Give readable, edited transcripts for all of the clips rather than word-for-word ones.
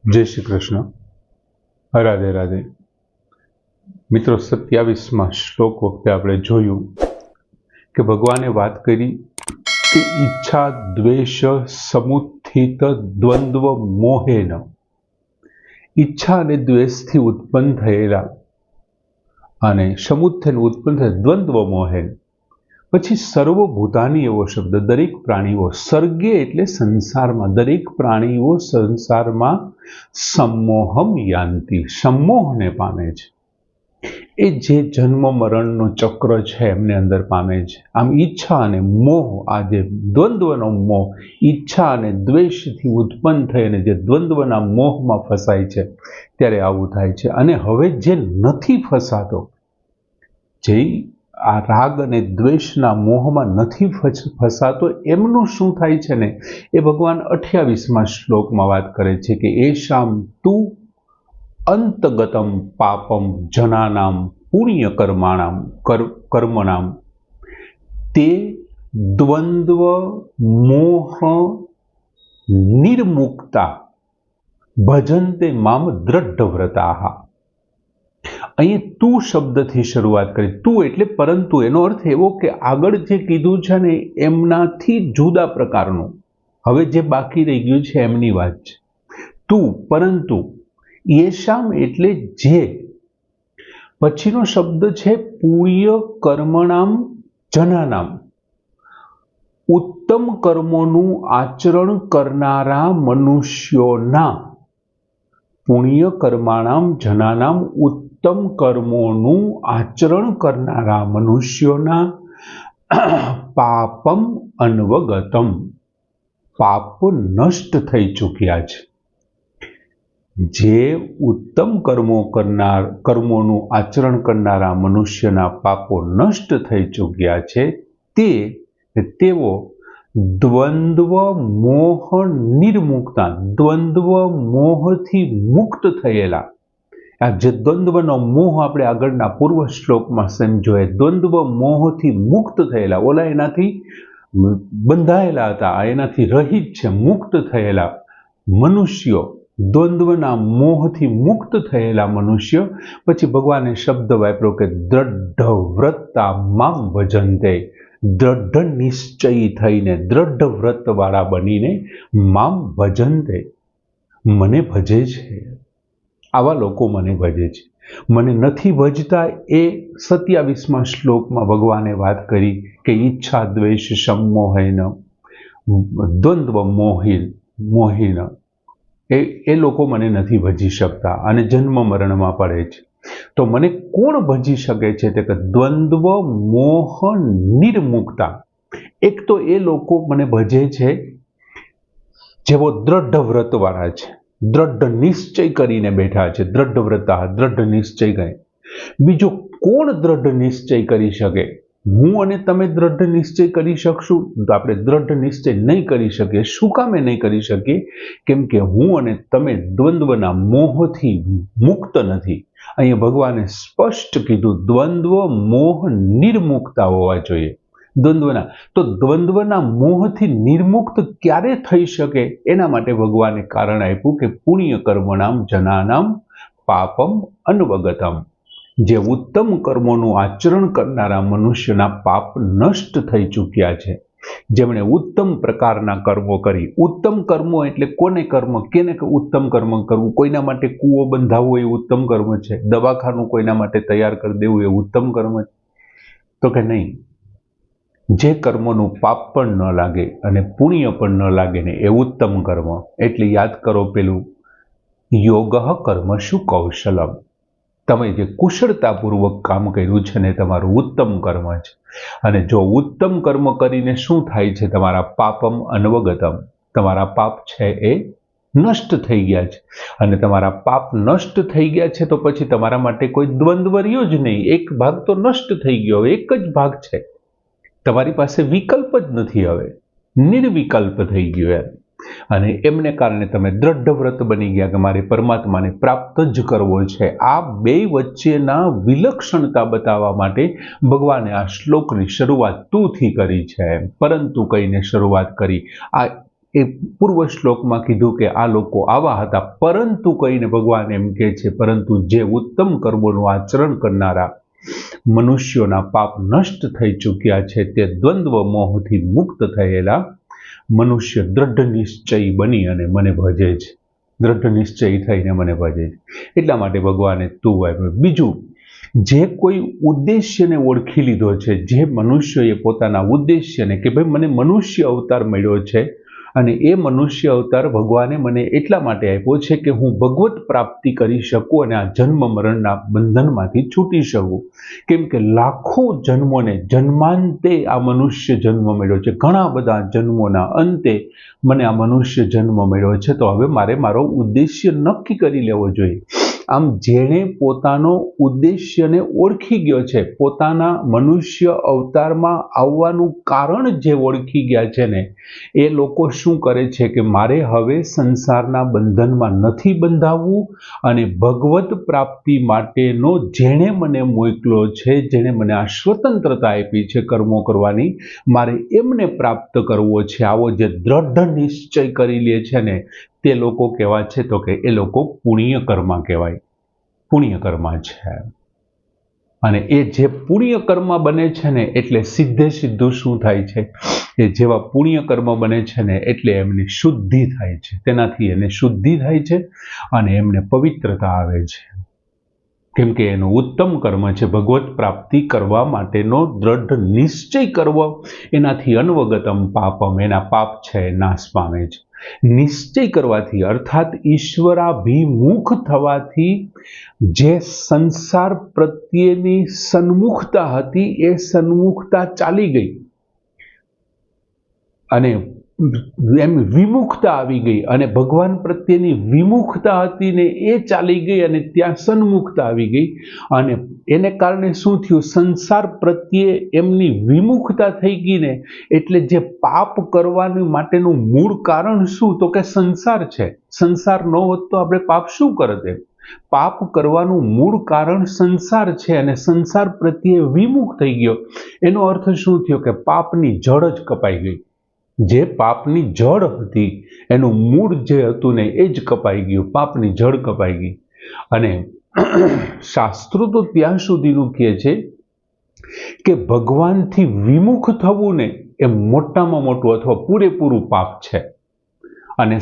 जय श्री कृष्ण। राधे राधे। मित्रों 27 श्लोक वखते आपणे जोयुं कि भगवाने बात करी कि इच्छा द्वेष समुत्थित द्वंद्व मोहेन, इच्छा अने द्वेषथी उत्पन्न थयेला अने समुत्थित उत्पन्न थयेला द्वंद्व मोहेन। पछी सर्वभूतानी एवो शब्द, दरेक प्राणीओ, सर्गे एटले संसारमां, दरेक प्राणीओ संसारमां सम्मोहम यान्ति, सम्मोहने पामे छे। ए जे जन्म मरणनो चक्र छे एमने अंदर पामे छे। आम इच्छा अने मोह, आ जे द्वंद्वनो मोह, इच्छा अने द्वेषथी उत्पन्न थईने जे द्वंद्वना मोहमां फसाय छे त्यारे आवुं थाय छे। अने हवे जे नथी फसातो, जे आ राग अने द्वेषना मोहमां नथी फसातो, एमनुं शुं थाय छे ने ए भगवान 28मा श्लोकमां वात करे छे कि एषां तु अंतगतम पापम जनानां पुण्य कर्मणां ते द्वंद्व मोह निर्मुक्ता भजन्ते माम दृढ़व्रताः। અહીં તું શબ્દથી શરૂઆત કરી। તું એટલે પરંતુ, એનો અર્થ એવો કે આગળ જે કીધું છે ને એમનાથી જુદા પ્રકારનું, હવે જે બાકી રહી ગયું છે એમની વાત છે। તું પરંતુ, યેશામ એટલે જે, પછીનો શબ્દ છે પુણ્ય કર્મણામ જનાનામ, ઉત્તમ કર્મોનું આચરણ કરનારા મનુષ્યોના, પુણ્ય કર્માણામ જનાનામ, उत्तम कर्मों आचरण करनारा मनुष्योना पापम अन्वगतम, पाप नष्ट थई चूक्या छे। जे उत्तम कर्मों आचरण करनारा मनुष्यना पापो नष्ट थई चूक्या छे तेवो द्वंद्व मोह निर्मुक्ता, द्वंद्व मोहथी मुक्त थयेला। आ जे द्वंद्वनो मोह आपणे आगळना पूर्व श्लोकमां समज्यो, द्वंद्व मोहथी मुक्त थयेला, ओला एनाथी बंधायेला हता, एनाथी रहित छे, मुक्त थयेला मनुष्यो, द्वंद्वना मोहथी मुक्त थयेला मनुष्य। पछी भगवाने शब्द वापर्यो कि दृढ़व्रता मां भजन्ते, दृढ़ निश्चयी थईने, दृढ़ व्रतवाळा बनीने मां भजन्ते, मने भजे छे। आवा लोको मने भजे छे। मने नथी भजता ए 27मा श्लोकमां भगवाने बात करी कि इच्छा द्वेष सम्मोहेन द्वंद्व मोहिन, ए लोको मने नथी भजी शकता अने जन्म मरणमां पड़े छे। तो मने कोण भजी शके छे? ते के द्वंद्व मोह निर्मुक्ता। एक तो ए लोको मने भजे छे जेवो दृढ़ व्रतवाळा छे, दृढ़ निश्चय करीने बैठा छे, दृढ़ व्रता, दृढ़ निश्चय कहे। बीजो कोण दृढ़ निश्चय करी शके? हूँ अने तमे दृढ़ निश्चय करी शकशुं? तो आपणे दृढ़ निश्चय नहीं करी शकीए। शुं कामे नहीं करी शकीए? केम के हूँ अने तमे द्वंद्वना मोहथी मुक्त नथी। अहींया भगवाने स्पष्ट कीधुं द्वंद्व मोह निर्मुक्ता होवा जोईए। द्वंद्वना, तो द्वंद्वना मोहथी निर्मुक्त क्यारे थई शके? एना माटे भगवाने कारण आप्युं कि पुण्य कर्मणाम जनानाम पापम अन्वगतम। जे उत्तम कर्मोनुं आचरण करनारा मनुष्यना पाप नष्ट थई चूक्या छे। जेमणे उत्तम प्रकारना कर्मो करी। उत्तम कर्मो एटले कोने कर्म, केने उत्तम कर्म करवुं? कोईना माटे कूवो बंधावવો ए उत्तम कर्म छे? दवाखानुं कोईना माटे तैयार कर देवुं ए उत्तम कर्म छे? तो के नहीं। जे कर्मोनुं पाप पण न लागे अने पुण्य पण न लागे ने ए उत्तम कर्म। एटले याद करो पेलुं योगः कर्मसु कौशलम। तमे जे कुशळतापूर्वक काम कर्युं छे ने तमारुं उत्तम कर्म छे। अने जो उत्तम कर्म करीने शुं थाय छे? तमारा पापम अन्वगतम, तमारा पाप छे ए नष्ट थई गया छे। अने तमारा पाप नष्ट थई गया छे तो पछी तमारा माटे कोई द्वंद्व रह्यो ज नहीं। एक भाग तो नष्ट थई गयो, एक ज भाग छे। तमारी पासे विकल्प ज नथी, हवे निर्विकल्प थई गयो एम। अने एमने कारणे तमे दृढ़ व्रत बनी गया कि मारे परमात्माने प्राप्त ज करवो छे। आ बे वच्चेना विलक्षणता बताववा माटे भगवाने आ श्लोकनी शरूआत तूथी करी छे, परंतु कहीने शरूआत करी। आ એ પૂર્વ શ્લોકમાં કીધું કે આ લોકો આવા હતા, પરંતુ કહીને ભગવાન એમ કહે છે પરંતુ જે ઉત્તમ કર્મોનું આચરણ કરનારા મનુષ્યોના પાપ નષ્ટ થઈ ચૂક્યા છે, તે દ્વંદ્વ મોહથી મુક્ત થયેલા મનુષ્ય દ્રઢ નિશ્ચય બની અને મને ભજે છે, દ્રઢ નિશ્ચય થઈને મને ભજે છે. એટલા માટે ભગવાને તું આપ્યું. બીજું, જે કોઈ ઉદ્દેશ્યને ઓળખી લીધો છે, જે મનુષ્યએ પોતાના ઉદ્દેશ્યને કે ભાઈ મને મનુષ્ય અવતાર મળ્યો છે અને એ મનુષ્ય અવતાર ભગવાને મને એટલા માટે આપ્યો છે કે હું ભગવત પ્રાપ્તિ કરી શકું અને આ જન્મ મરણના બંધનમાંથી છૂટી શકું. કેમ કે લાખો જન્મોને જન્માંતે આ મનુષ્ય જન્મ મળ્યો છે, ઘણા બધા જન્મોના અંતે મને આ મનુષ્ય જન્મ મળ્યો છે, તો હવે મારે મારો ઉદ્દેશ્ય નક્કી કરી લેવો જોઈએ. આમ જેણે પોતાનો ઉદ્દેશ્યને ઓળખી ગયો છે, પોતાના મનુષ્ય અવતારમાં આવવાનું કારણ જે ઓળખી ગયા છે ને, એ લોકો શું કરે છે કે મારે હવે સંસારના બંધનમાં નથી બંધાવવું અને ભગવત પ્રાપ્તિ માટેનો જેણે મને મોકલ્યો છે, જેણે મને આ સ્વતંત્રતા આપી છે કર્મો કરવાની, મારે એમને પ્રાપ્ત કરવો છે, આવો જે દ્રઢ નિશ્ચય કરી લે છે ને, તે લોકો કહેવાય છે તો કે એ લોકો પુણ્યકર્મા કહેવાય, પુણ્યકર્મા છે. અને એ જે પુણ્યકર્મા બને છે ને, એટલે સીધે સીધું શું થાય છે, એ જેવા પુણ્યકર્મ બને છે ને એટલે એમની શુદ્ધિ થાય છે, તેનાથી એને શુદ્ધિ થાય છે અને એમને પવિત્રતા આવે છે. કેમ કે એનું ઉત્તમ કર્મ છે ભગવત પ્રાપ્તિ કરવા માટેનો દ્રઢ નિશ્ચય કરવો, એનાથી અનવગતમ પાપમ, એના પાપ છે નાશ પામે છે. નિશ્ચય કરવાથી અર્થાત ઈશ્વરાભિમુખ થવાથી જે સંસાર પ્રત્યેની સન્મુખતા હતી એ સન્મુખતા ચાલી ગઈ અને એમ વિમુખતા આવી ગઈ, અને ભગવાન પ્રત્યેની વિમુખતા હતી ને એ ચાલી ગઈ અને ત્યાં સન્મુખતા આવી ગઈ. અને એને કારણે શું થયું, સંસાર પ્રત્યે એમની વિમુખતા થઈ ગઈ ને, એટલે જે પાપ કરવાનું માટેનું મૂળ કારણ શું, તો કે સંસાર છે. સંસાર ન હોત તો આપણે પાપ શું કરત? પાપ કરવાનું મૂળ કારણ સંસાર છે અને સંસાર પ્રત્યે વિમુખ થઈ ગયો. એનો અર્થ શું થયો કે પાપની જડ જ કપાઈ ગઈ. જે પાપની જડ હતી, એનું મૂળ જે હતું ને એ જ કપાઈ ગયું, પાપની જડ કપાઈ ગઈ. અને શાસ્ત્રો તો ત્યાં સુધીનું કહે છે કે ભગવાનથી વિમુખ થવું ને એ મોટામાં મોટું અથવા પૂરેપૂરું પાપ છે, અને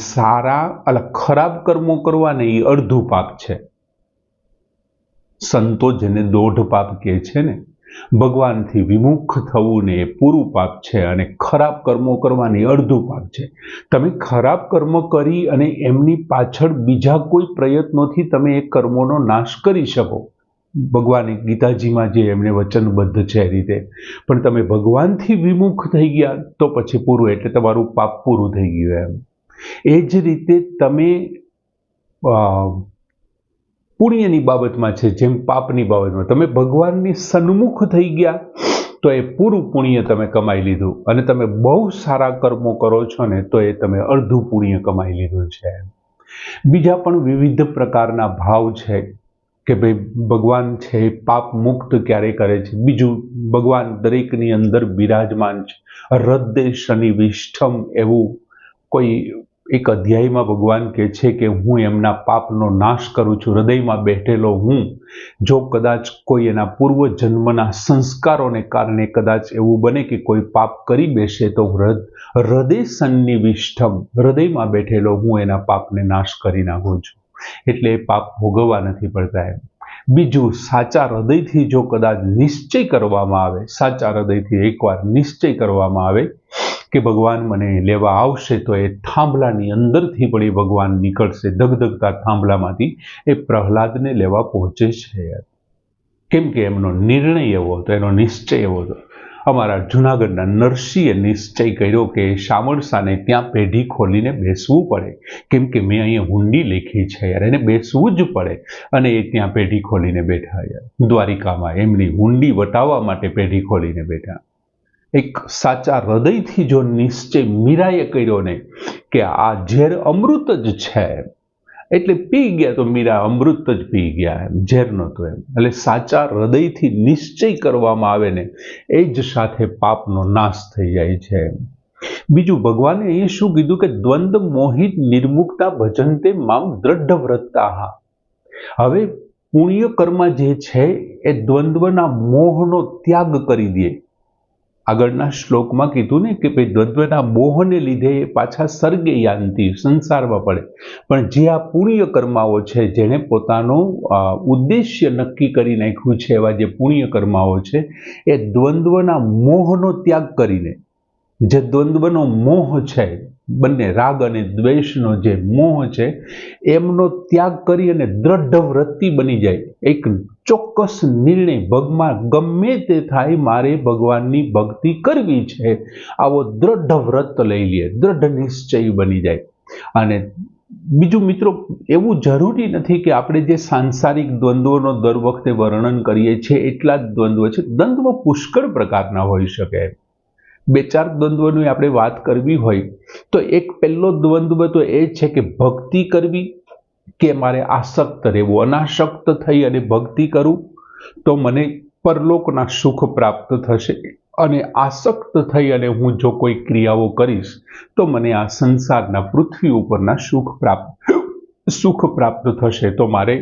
ખરાબ કર્મો કરવા ને એ અડધું પાપ છે. સંતો જેને દોઢ પાપ કહે છે ને, ભગવાનથી વિમુખ થવું ને એ પૂરું પાપ છે અને ખરાબ કર્મો કરવાની અડધું પાપ છે. તમે ખરાબ કર્મ કરી અને એમની પાછળ બીજા કોઈ પ્રયત્નોથી તમે એ કર્મોનો નાશ કરી શકો, ભગવાને ગીતાજીમાં જે એમને વચનબદ્ધ છે એ રીતે, પણ તમે ભગવાનથી વિમુખ થઈ ગયા તો પછી પૂરું, એટલે તમારું પાપ પૂરું થઈ ગયું એમ. એ જ રીતે તમે પુણ્યની બાબતમાં છે, જેમ પાપની બાબતમાં તમે ભગવાનની સન્મુખ થઈ ગયા તો એ પૂરું પુણ્ય તમે કમાઈ લીધું, અને તમે બહુ સારા કર્મો કરો છો ને તો એ તમે અડધું પુણ્ય કમાઈ લીધું છે. બીજા પણ વિવિધ પ્રકારના ભાવ છે કે ભાઈ ભગવાન છે એ પાપ મુક્ત ક્યારે કરે છે. બીજું, ભગવાન દરેકની અંદર બિરાજમાન છે. હૃદય શનિ વિષ્ઠમ એવું કોઈ એક અધ્યાયમાં ભગવાન કહે છે કે હું એમના પાપનો નાશ કરું છું, હૃદયમાં બેઠેલો હું. જો કદાચ કોઈ એના પૂર્વ જન્મના સંસ્કારોને કારણે કદાચ એવું બને કે કોઈ પાપ કરી બેસે તો હૃદય સન્નિવિષ્ઠમ, હૃદયમાં બેઠેલો હું એના પાપને નાશ કરી નાખું છું, એટલે એ પાપ ભોગવવા નથી પડતા એમ. બીજું, સાચા હૃદયથી જો કદાચ નિશ્ચય કરવામાં આવે, સાચા હૃદયથી એકવાર નિશ્ચય કરવામાં આવે કે ભગવાન મને લેવા આવશે તો એ થાંભલાની અંદરથી પણ એ ભગવાન નીકળશે, ધગધગતા થાંભલામાંથી એ પ્રહલાદને લેવા પહોંચે છે. કેમ કે એમનો નિર્ણય એવો હતો, એનો નિશ્ચય એવો હતો. અમારા જૂનાગઢના નરસિંહે નિશ્ચય કર્યો કે શામળસાને ત્યાં પેઢી ખોલીને બેસવું પડે, કેમ કે મેં અહીંયા હુંડી લખી છે યાર, એને બેસવું જ પડે. અને એ ત્યાં પેઢી ખોલીને બેઠા યાર, દ્વારિકામાં એમની હુંડી વટાવવા માટે પેઢી ખોલીને બેઠા. એક સાચા હૃદયથી જો નિશ્ચય મીરાએ કર્યો ને કે આ ઝેર અમૃત જ છે, એટલે પી ગયા તો મીરા અમૃત જ પી ગયા એમ, ઝેર નહોતું એમ. એટલે સાચા હૃદયથી નિશ્ચય કરવામાં આવે ને એ જ સાથે પાપનો નાશ થઈ જાય છે. બીજું ભગવાને અહીં શું કીધું કે દ્વંદ મોહિત નિર્મુક્તા ભજન્તે મામ દ્રઢ વ્રતાહ. હવે પુણ્ય કર્મ જે છે એ દ્વંદ્વના મોહનો ત્યાગ કરી દે. આગળના શ્લોકમાં કીધું ને કે ભાઈ દ્વંદ્વના મોહને લીધે પાછા સર્ગે યાંતિ, સંસારમાં પડે. પણ જે આ પુણ્ય કર્માઓ છે, જેને પોતાનું ઉદ્દેશ્ય નક્કી કરી નાખ્યું છે, એવા જે પુણ્ય કર્માઓ છે, એ દ્વંદ્વના મોહનો ત્યાગ કરીને, જે દ્વંદ્વનો મોહ છે, બંને રાગ અને દ્વેષનો જે મોહ છે, એમનો ત્યાગ કરી અને દ્રઢ વ્રતિ બની જાય. એક ચોક્કસ નિર્ણય, ભગવાન ગમે તે થાય મારે ભગવાનની ભક્તિ કરવી છે, આવો દ્રઢ વ્રત લઈ લે, દ્રઢ નિશ્ચય બની જાય. અને બીજું મિત્રો, એવું જરૂરી નથી કે આપણે જે સાંસારિક દ્વંદ્વોનો દર વખતે વર્ણન કરીએ છીએ એટલા જ દ્વંદ્વ છે. દ્વંદ્વ પુષ્કળ પ્રકારના હોઈ શકે. બે ચાર દ્વંદ્વની આપણે વાત કરવી હોય તો એક પહેલો દ્વંદ્વ તો એ છે કે ભક્તિ કરવી કે મારે આસક્ત રહેવું. અનાસક્ત થઈ અને ભક્તિ કરું તો મને પરલોકના સુખ પ્રાપ્ત થશે, અને આસક્ત થઈ અને હું જો કોઈ ક્રિયાઓ કરીશ તો મને આ સંસારના પૃથ્વી ઉપરના સુખ પ્રાપ્ત થશે. તો મારે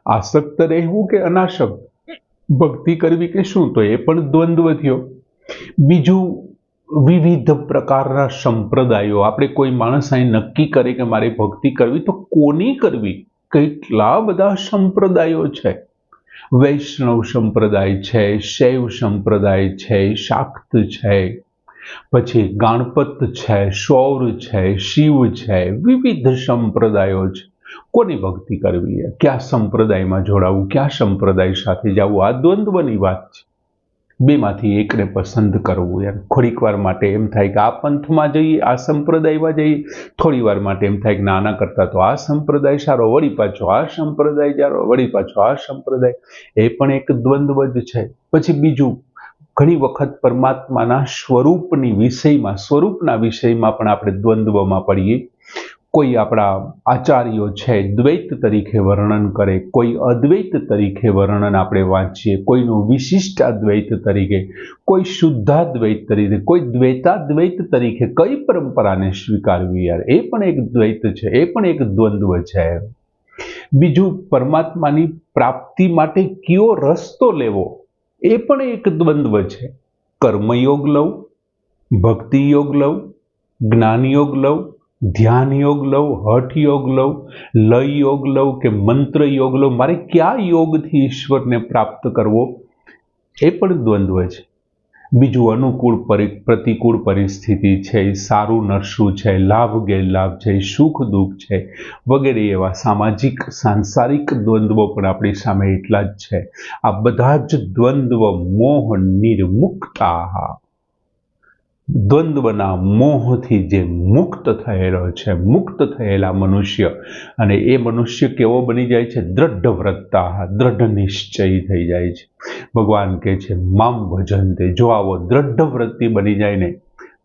આસક્ત રહેવું કે અનાસક્ત, ભક્તિ કરવી કે શું, તો એ પણ દ્વંદ્વ થયો. બીજું, વિવિધ પ્રકારના સંપ્રદાયો. આપણે કોઈ માણસ અહીં નક્કી કરે કે મારે ભક્તિ કરવી, તો કોની કરવી? કેટલા બધા સંપ્રદાયો છે. વૈષ્ણવ સંપ્રદાય છે, શૈવ સંપ્રદાય છે, શાક્ત છે, પછી ગણપત છે, સૌર છે, શિવ છે, વિવિધ સંપ્રદાયો છે. કોની ભક્તિ કરવી? કયા સંપ્રદાયમાં જોડાવું, કયા સંપ્રદાય સાથે જવું? આ દ્વંદ્વની વાત છે. બેમાંથી એકને પસંદ કરવું. યાર થોડીક વાર માટે એમ થાય કે આ પંથમાં જઈએ, આ સંપ્રદાયમાં જઈએ, થોડી વાર માટે એમ થાય કે નાના કરતા તો આ સંપ્રદાય સારો, વળી પાછો આ સંપ્રદાય સારો, વળી પાછો આ સંપ્રદાય. એ પણ એક દ્વંદ્વ જ છે. પછી બીજું, ઘણી વખત પરમાત્માના સ્વરૂપના વિષયમાં પણ આપણે દ્વંદ્વમાં પડીએ. કોઈ આપણા આચાર્યો છે દ્વૈત તરીકે વર્ણન કરે, કોઈ અદ્વૈત તરીકે વર્ણન આપણે વાંચીએ, કોઈનું વિશિષ્ટ અદ્વૈત તરીકે, કોઈ શુદ્ધાદ્વૈત તરીકે, કોઈ દ્વૈતાદ્વૈત તરીકે કઈ પરંપરાને સ્વીકારવી? યાર એ પણ એક દ્વૈત છે, એ પણ એક દ્વંદ્વ છે. બીજું, પરમાત્માની પ્રાપ્તિ માટે કયો રસ્તો લેવો, એ પણ એક દ્વંદ્વ છે. કર્મયોગ લઉં, ભક્તિ યોગ લઉં, જ્ઞાન યોગ લઉં, ધ્યાન યોગ લઉં, હઠ યોગ લઉં, લય યોગ લઉં કે મંત્ર યોગ લઉં, મારે કયા યોગથી ઈશ્વરને પ્રાપ્ત કરવો, એ પણ દ્વંદ્વ છે. બીજું, અનુકૂળ પ્રતિકૂળ પરિસ્થિતિ છે, સારું નરસું છે, લાભ ગેરલાભ છે, સુખ દુઃખ છે, વગેરે એવા સામાજિક સાંસારિક દ્વંદ્વો પણ આપણી સામે એટલા જ છે. આ બધા જ દ્વંદ્વ મોહ નિર્મુક્તા, દ્વંદ્વના મોહથી જે મુક્ત થયેલો છે, મુક્ત થયેલા મનુષ્ય, અને એ મનુષ્ય કેવો બની જાય છે? દ્રઢ વ્રતા, દ્રઢ નિશ્ચય થઈ જાય છે. ભગવાન કહે છે મામ ભજન્તે. જો આવો દ્રઢ વ્રતિ બની જાય ને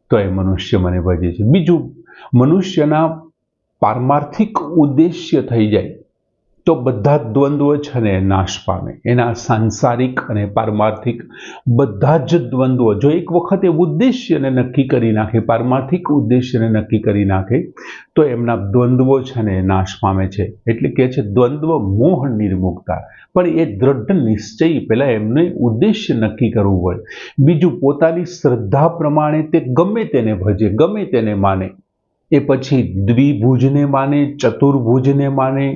તો એ મનુષ્ય મને ભજે છે. બીજું, મનુષ્યના પારમાર્થિક ઉદ્દેશ્ય થઈ જાય તો બધા દ્વંદ્વો છે ને નાશ પામે. એના સાંસારિક અને પારમાર્થિક બધા જ દ્વંદ્વો, જો એક વખત એ ઉદ્દેશ્યને નક્કી કરી નાખે, પારમાર્થિક ઉદ્દેશ્યને નક્કી કરી નાખે, તો એમના દ્વંદ્વો છે ને નાશ પામે છે. એટલે કે છે દ્વંદ્વ મોહ નિર્મુક્તા. પણ એ દ્રઢ નિશ્ચય પહેલા એમને ઉદ્દેશ્ય નક્કી કરવું હોય. બીજું, પોતાની શ્રદ્ધા પ્રમાણે તે ગમે તેને ભજે, ગમે તેને માને. એ પછી દ્વિભુજને માને, ચતુર્ભુજને માને,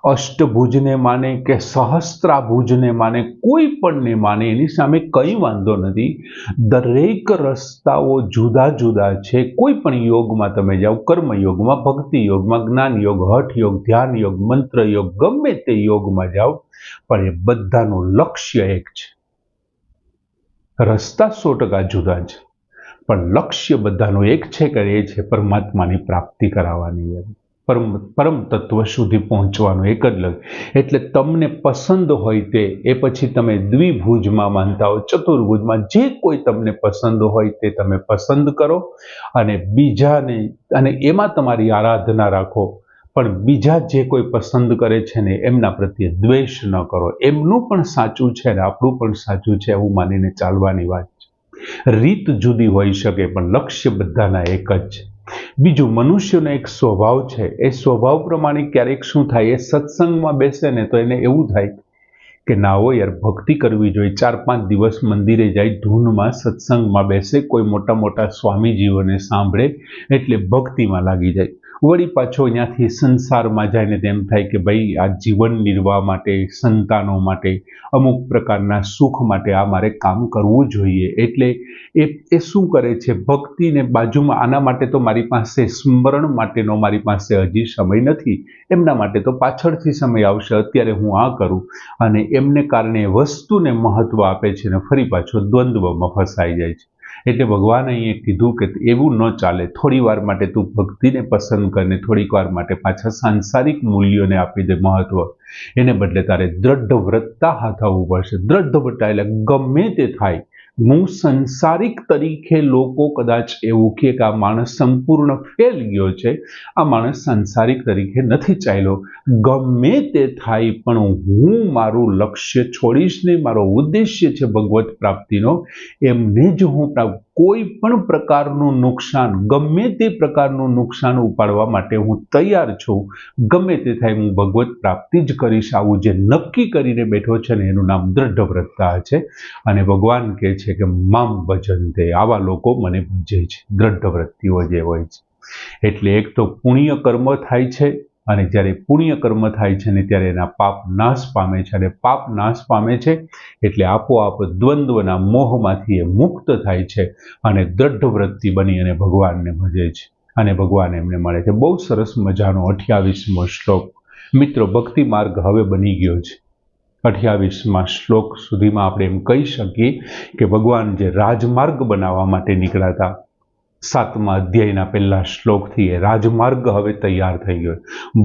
અષ્ટભુજને માને કે સહસ્ત્રાભુજને માને, કોઈ પણને માને, એની સામે કંઈ વાંધો નથી. દરેક રસ્તાઓ જુદા જુદા છે. કોઈ પણ યોગમાં તમે જાઓ, કર્મયોગમાં, ભક્તિ યોગમાં, જ્ઞાન યોગ, હઠ યોગ, ધ્યાન યોગ, મંત્ર યોગ, ગમે તે યોગમાં જાઓ, પણ એ બધાનું લક્ષ્ય એક છે. રસ્તા 100% જુદા છે, પણ લક્ષ્ય બધાનું એક છે કે એ છે પરમાત્માની પ્રાપ્તિ કરાવવાની, પરમ તત્વ સુધી પહોંચવાનું એક જ લક્ષ્ય. એટલે તમને પસંદ હોય તે, એ પછી તમે દ્વિભુજમાં માનતા હો, ચતુર્ભુજમાં, જે કોઈ તમને પસંદ હોય તે તમે પસંદ કરો, અને બીજાને, અને એમાં તમારી આરાધના રાખો. પણ બીજા જે કોઈ પસંદ કરે છે ને એમના પ્રત્યે દ્વેષ ન કરો. એમનું પણ સાચું છે ને આપણું પણ સાચું છે એવું માનીને ચાલવાની વાત છે. રીત જુદી હોઈ શકે પણ લક્ષ્ય બધાના એક જ છે. બીજું, મનુષ્યનો એક સ્વભાવ છે. એ સ્વભાવ પ્રમાણે ક્યારેક શું થાય, એ સત્સંગમાં બેસે ને તો એને એવું થાય કે ના હો યાર, ભક્તિ કરવી જોઈએ. 4-5 દિવસ મંદિરે જાય, ધૂનમાં સત્સંગમાં બેસે, કોઈ મોટા મોટા સ્વામીજીઓને સાંભળે એટલે ભક્તિમાં લાગી જાય. વળી પાછો અહીંયાથી સંસારમાં જાય ને તેમ થાય કે ભાઈ આ જીવન નિર્વાહ માટે, સંતાનો માટે, અમુક પ્રકારના સુખ માટે આ મારે કામ કરવું જોઈએ. એટલે એ શું કરે છે, ભક્તિને બાજુમાં, આના માટે તો મારી પાસે સ્મરણ માટેનો મારી પાસે હજી સમય નથી, એમના માટે તો પાછળથી સમય આવશે, અત્યારે હું આ કરું. અને એમને કારણે વસ્તુને મહત્વ આપે છે ને ફરી પાછો દ્વંદ્વમાં ફસાઈ જાય છે. એટલે ભગવાન અહીંયા કીધું કે એવું ન ચાલે. થોડી વાર માટે તું ભક્તિને પસંદ કરીને થોડીક વાર માટે પાછા સાંસારિક મૂલ્યોને આપી દે મહત્વ. એને બદલે તારે દ્રઢ વ્રતતા હાથવવું પડશે. દ્રઢ વ્રતતા એટલે ગમે તે થાય, હું સંસારિક તરીકે લોકો કદાચ એવું કહે કે આ માણસ સંપૂર્ણ ફેલ ગયો છે, આ માણસ સંસારિક તરીકે નથી ચાલ્યો, ગમે તે થાય પણ હું મારું લક્ષ્ય છોડીશ નહીં. મારો ઉદ્દેશ્ય છે ભગવત પ્રાપ્તિનો, એમને જ હું કોઈ પણ પ્રકારનું નુકસાન, ગમે તે પ્રકારનું નુકસાન ઉપાડવા માટે હું તૈયાર છું. ગમે તે થાય હું ભગવત પ્રાપ્તિ જ કરીશ. આવું જે નક્કી કરીને બેઠો છે ને એનું નામ દ્રઢ વ્રતતા છે. અને ભગવાન કહે છે કે મામ ભજન્તે, આવા લોકો મને ભજે છે, દ્રઢ વ્રતિઓ જે હોય છે. એટલે એક તો પુણ્ય કર્મ થાય છે, અને જ્યારે પુણ્ય કર્મ થાય છે ને ત્યારે એના પાપ નાશ પામે છે, અને પાપ નાશ પામે છે એટલે આપોઆપ દ્વંદ્વના મોહમાંથી એ મુક્ત થાય છે અને દ્રઢ વ્રતિ બની અને ભગવાનને ભજે છે અને ભગવાન એમને મળે છે. બહુ સરસ મજાનો 28મો શ્લોક. મિત્રો, ભક્તિ માર્ગ હવે બની ગયો છે. 28મા શ્લોક સુધીમાં આપણે એમ કહી શકીએ કે ભગવાન જે રાજમાર્ગ બનાવવા માટે નીકળ્યા હતા, 7મા અધ્યાયના પહેલા શ્લોકથી એ રાજમાર્ગ હવે તૈયાર થઈ ગયો.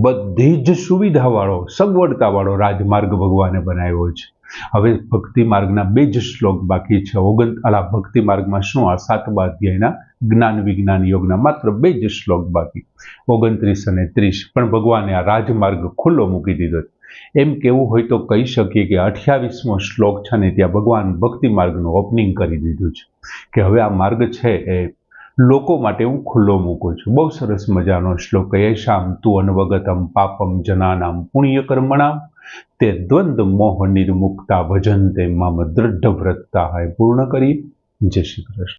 બધી જ સુવિધાવાળો, સગવડતાવાળો રાજમાર્ગ ભગવાને બનાવ્યો છે. હવે ભક્તિ માર્ગના 2 જ શ્લોક બાકી છે. ભક્તિ માર્ગમાં શું, આ 7મા અધ્યાયના જ્ઞાન વિજ્ઞાન યોગના માત્ર 2 જ શ્લોક બાકી, 29 અને 30. પણ ભગવાને આ રાજમાર્ગ ખુલ્લો મૂકી દીધો. એમ કેવું હોય તો કહી શકીએ કે 28મો શ્લોક છે ને ત્યાં ભગવાન ભક્તિ માર્ગનું ઓપનિંગ કરી દીધું છે કે હવે આ માર્ગ છે એ લોકો માટે હું ખુલ્લો મૂકું છું. બહુ સરસ મજાનો શ્લોક. યેષામ તુ અનવગતમ પાપમ જનાનામ પુણ્ય કર્મણામ તે દ્વંદ્વ મોહ નિર્મુક્તા ભજન્તે મામ દ્રઢ વ્રતતા. પૂર્ણ કરી. જય શ્રી કૃષ્ણ.